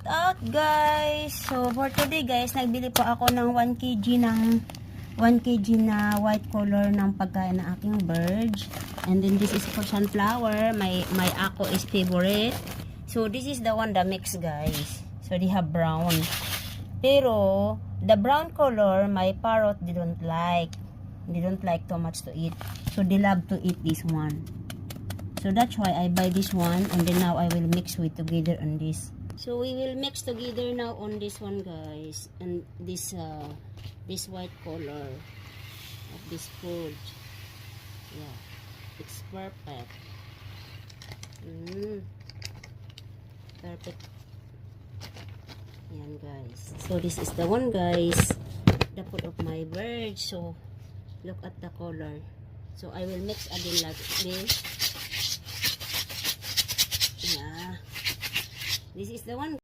Shout out guys! So for today guys, nagbili po ako ng 1 kg na white color ng pagkain ng aking bird. And then this is for sunflower. My ako is favorite. So this is the one the mix guys. So they have brown. Pero the brown color my parrot didn't like. They don't like too much to eat. So they love to eat this one. So that's why I buy this one, and then now I will mix with together on this. So we will mix together now on this one guys, and this white color of this food. Yeah, it's perfect. Perfect. Yan guys. So this is the one guys, the food of my bird. So look at the color. So I will mix again like this. Yeah, this is the one.